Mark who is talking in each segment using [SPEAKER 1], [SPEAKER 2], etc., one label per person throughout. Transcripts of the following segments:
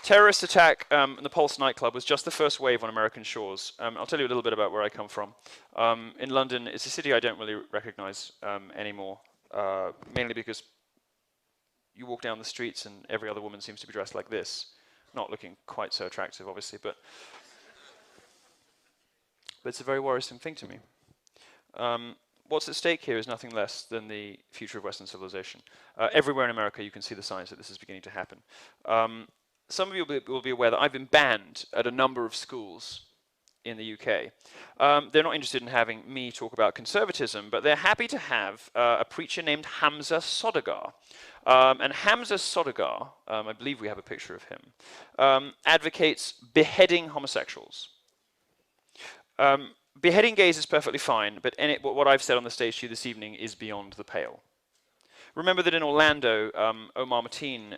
[SPEAKER 1] Terrorist attack in the Pulse nightclub was just the first wave on American shores. I'll tell you a little bit about where I come from. In London, it's a city I don't really recognize anymore, mainly because you walk down the streets and every other woman seems to be dressed like this. Not looking quite so attractive, obviously, but it's a very worrisome thing to me. What's at stake here is nothing less than the future of Western civilization. Everywhere in America you can see the signs that this is beginning to happen. Some of you will be aware that I've been banned at a number of schools in the UK. They're not interested in having me talk about conservatism, but they're happy to have a preacher named Hamza Sodagar. And Hamza Sodagar, I believe we have a picture of him, advocates beheading homosexuals. Beheading gays is perfectly fine, but what I've said on the stage to you this evening is beyond the pale. Remember that in Orlando, Omar Mateen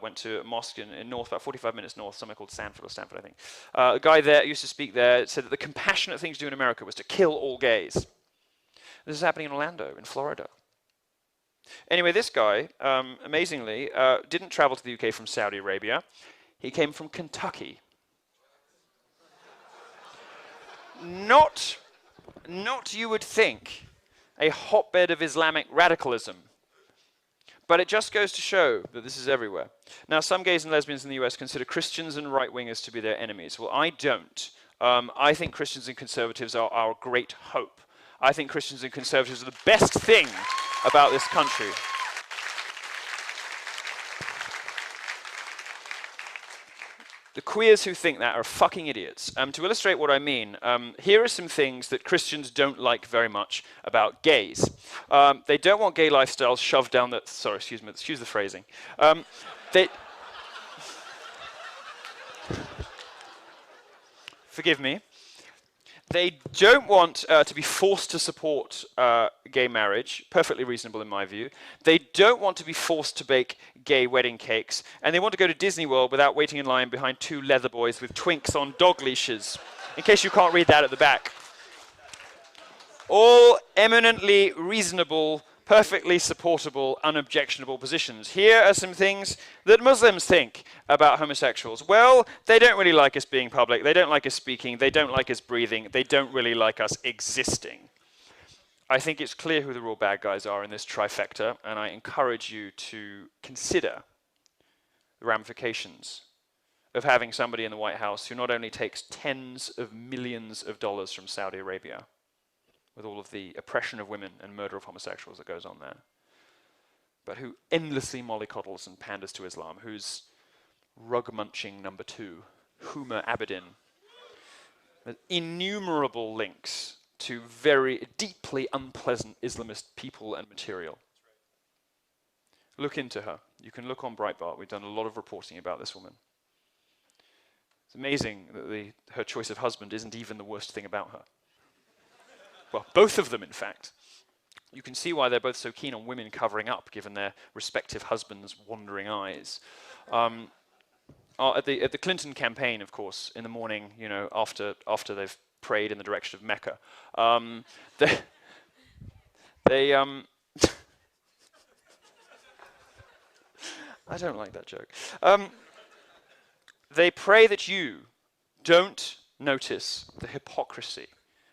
[SPEAKER 1] went to a mosque in north, about 45 minutes north, somewhere called Stanford, I think. A guy there used to speak there, said that the compassionate thing to do in America was to kill all gays. This is happening in Orlando, in Florida. Anyway, this guy, amazingly, didn't travel to the UK from Saudi Arabia. He came from Kentucky. Not, you would think, a hotbed of Islamic radicalism. But it just goes to show that this is everywhere. Now, some gays and lesbians in the US consider Christians and right-wingers to be their enemies. Well, I don't. I think Christians and conservatives are our great hope. I think Christians and conservatives are the best thing about this country. The queers who think that are fucking idiots. To illustrate what I mean, here are some things that Christians don't like very much about gays. They don't want gay lifestyles shoved down the... Sorry, excuse the phrasing. Forgive me. They don't want to be forced to support gay marriage, perfectly reasonable in my view. They don't want to be forced to bake gay wedding cakes, and they want to go to Disney World without waiting in line behind two leather boys with twinks on dog leashes, in case you can't read that at the back. All eminently reasonable, perfectly supportable, unobjectionable positions. Here are some things that Muslims think about homosexuals. Well, they don't really like us being public, they don't like us speaking, they don't like us breathing, they don't really like us existing. I think it's clear who the real bad guys are in this trifecta, and I encourage you to consider the ramifications of having somebody in the White House who not only takes tens of millions of dollars from Saudi Arabia, with all of the oppression of women and murder of homosexuals that goes on there, but who endlessly mollycoddles and panders to Islam, who's rug-munching number 2, Huma Abedin, with innumerable links to very deeply unpleasant Islamist people and material. Look into her. You can look on Breitbart. We've done a lot of reporting about this woman. It's amazing that her choice of husband isn't even the worst thing about her. Well, both of them, in fact. You can see why they're both so keen on women covering up, given their respective husbands' wandering eyes. At the Clinton campaign, of course, in the morning, you know, after they've prayed in the direction of Mecca, they I don't like that joke. They pray that you don't notice the hypocrisy.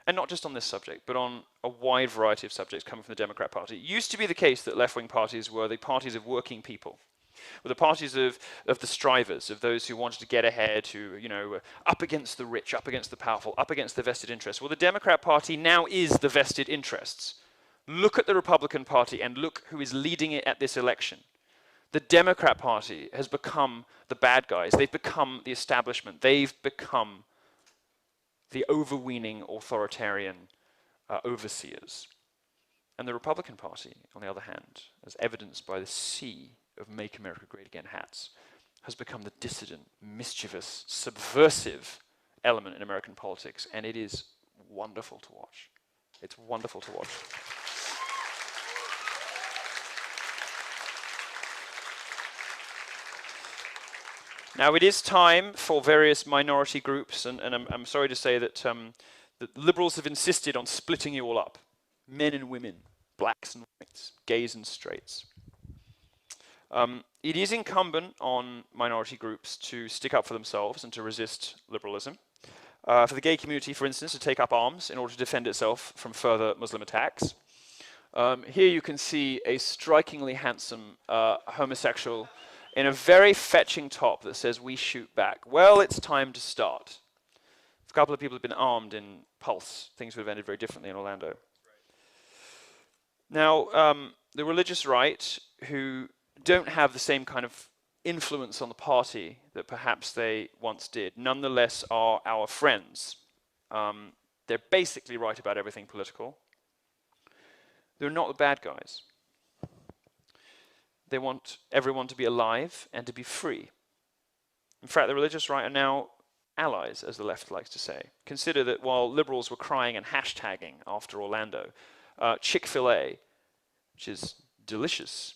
[SPEAKER 1] And not just on this subject, but on a wide variety of subjects coming from the Democrat Party. It used to be the case that left-wing parties were the parties of working people, were the parties of the strivers, of those who wanted to get ahead, who, you know, up against the rich, up against the powerful, up against the vested interests. Well, the Democrat Party now is the vested interests. Look at the Republican Party and look who is leading it at this election. The Democrat Party has become the bad guys. They've become the establishment. They've become the overweening authoritarian overseers. And the Republican Party, on the other hand, as evidenced by the sea of Make America Great Again hats, has become the dissident, mischievous, subversive element in American politics, and it is wonderful to watch. It's wonderful to watch. Now, it is time for various minority groups, and I'm sorry to say that the liberals have insisted on splitting you all up. Men and women, blacks and whites, gays and straights. It is incumbent on minority groups to stick up for themselves and to resist liberalism. For the gay community, for instance, to take up arms in order to defend itself from further Muslim attacks. Here you can see a strikingly handsome homosexual in a very fetching top that says, "We shoot back." Well, it's time to start. If a couple of people had been armed in Pulse, things would have ended very differently in Orlando. Now, the religious right, who don't have the same kind of influence on the party that perhaps they once did, nonetheless are our friends. They're basically right about everything political. They're not the bad guys. They want everyone to be alive and to be free. In fact, the religious right are now allies, as the left likes to say. Consider that while liberals were crying and hashtagging after Orlando, Chick-fil-A, which is delicious,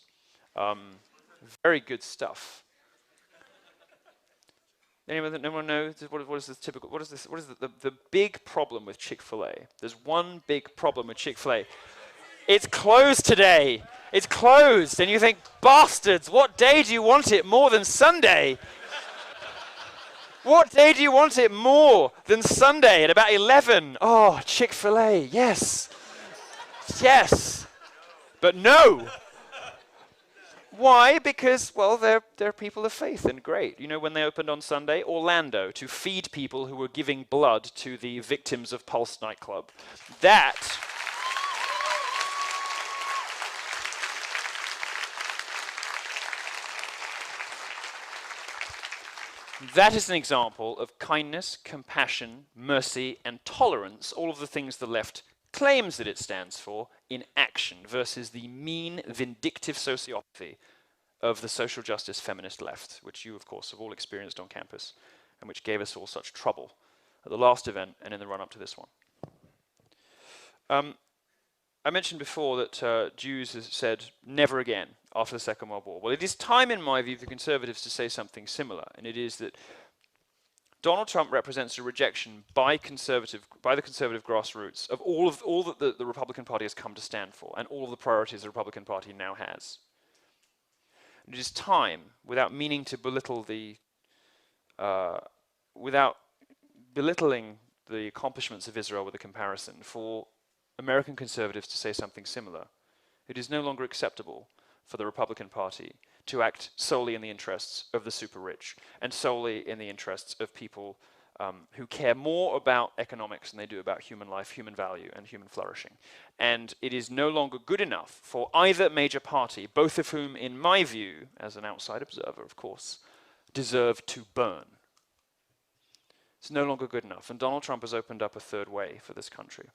[SPEAKER 1] very good stuff. Anyone know what is the typical? What is this? What is the big problem with Chick-fil-A? There's one big problem with Chick-fil-A. It's closed today. It's closed, and you think, bastards! What day do you want it more than Sunday? What day do you want it more than Sunday at about 11? Oh, Chick-fil-A, yes, yes, but no. Why? Because, well, they're people of faith, and great. You know when they opened on Sunday? Orlando, to feed people who were giving blood to the victims of Pulse nightclub. That is an example of kindness, compassion, mercy, and tolerance, all of the things the left claims that it stands for, in action, versus the mean, vindictive sociopathy of the social justice feminist left, which you, of course, have all experienced on campus, and which gave us all such trouble at the last event and in the run-up to this one. I mentioned before that Jews have said never again after the Second World War. Well, it is time, in my view, for conservatives to say something similar, and it is that Donald Trump represents a rejection by the conservative grassroots of all that the Republican Party has come to stand for, and all of the priorities the Republican Party now has. And it is time, without meaning to belittle without belittling the accomplishments of Israel with a comparison, for American conservatives to say something similar. It is no longer acceptable for the Republican Party to act solely in the interests of the super rich and solely in the interests of people who care more about economics than they do about human life, human value, and human flourishing. And it is no longer good enough for either major party, both of whom, in my view, as an outside observer, of course, deserve to burn. It's no longer good enough. And Donald Trump has opened up a third way for this country.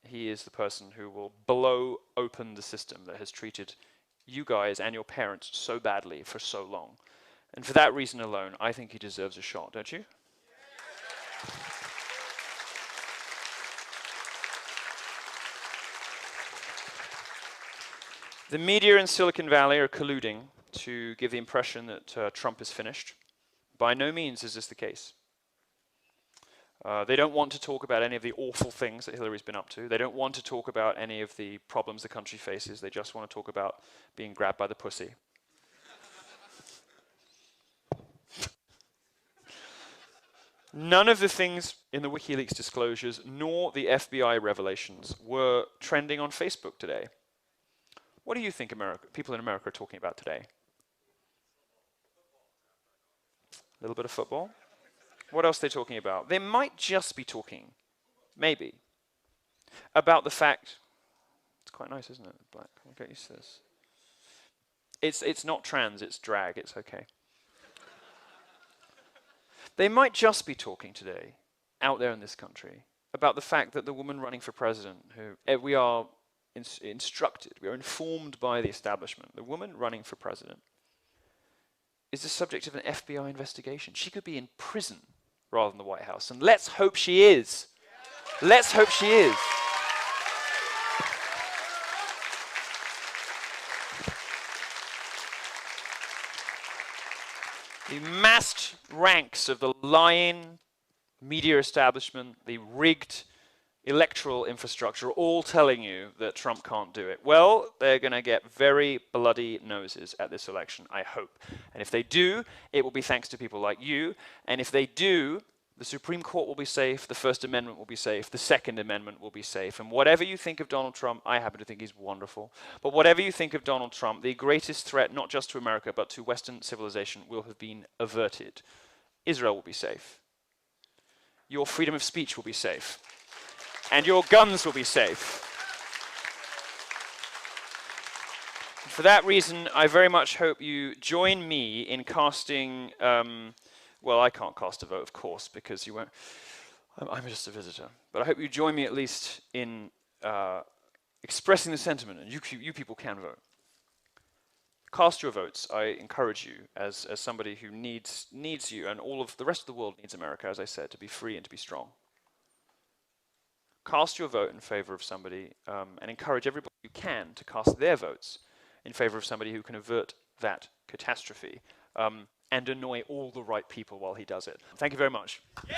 [SPEAKER 1] He is the person who will blow open the system that has treated you guys and your parents so badly for so long. And for that reason alone, I think he deserves a shot, don't you? The media in Silicon Valley are colluding to give the impression that Trump is finished. By no means is this the case. They don't want to talk about any of the awful things that Hillary's been up to. They don't want to talk about any of the problems the country faces. They just want to talk about being grabbed by the pussy. None of the things in the WikiLeaks disclosures nor the FBI revelations were trending on Facebook today. What do you think people in America are talking about today? A little bit of football? What else are they talking about? They might just be talking, maybe, about the fact, it's quite nice, isn't it? Black, I'll get used to this. It's not trans, it's drag, it's okay. They might just be talking today, out there in this country, about the fact that the woman running for president, who we are instructed, we are informed by the establishment, the woman running for president is the subject of an FBI investigation. She could be in prison rather than the White House, and let's hope she is. Let's hope she is. The massed ranks of the lying media establishment, the rigged electoral infrastructure are all telling you that Trump can't do it. Well, they're going to get very bloody noses at this election, I hope. And if they do, it will be thanks to people like you. And if they do, the Supreme Court will be safe, the First Amendment will be safe, the Second Amendment will be safe. And whatever you think of Donald Trump, I happen to think he's wonderful. But whatever you think of Donald Trump, the greatest threat, not just to America, but to Western civilization, will have been averted. Israel will be safe. Your freedom of speech will be safe. And your guns will be safe. For that reason, I very much hope you join me in casting, well, I can't cast a vote, of course, because you won't. I'm just a visitor. But I hope you join me at least in expressing the sentiment, and you people can vote. Cast your votes. I encourage you, as somebody who needs you, and all of the rest of the world needs America, as I said, to be free and to be strong. Cast your vote in favor of somebody, and encourage everybody who can to cast their votes in favor of somebody who can avert that catastrophe and annoy all the right people while he does it. Thank you very much. Yeah.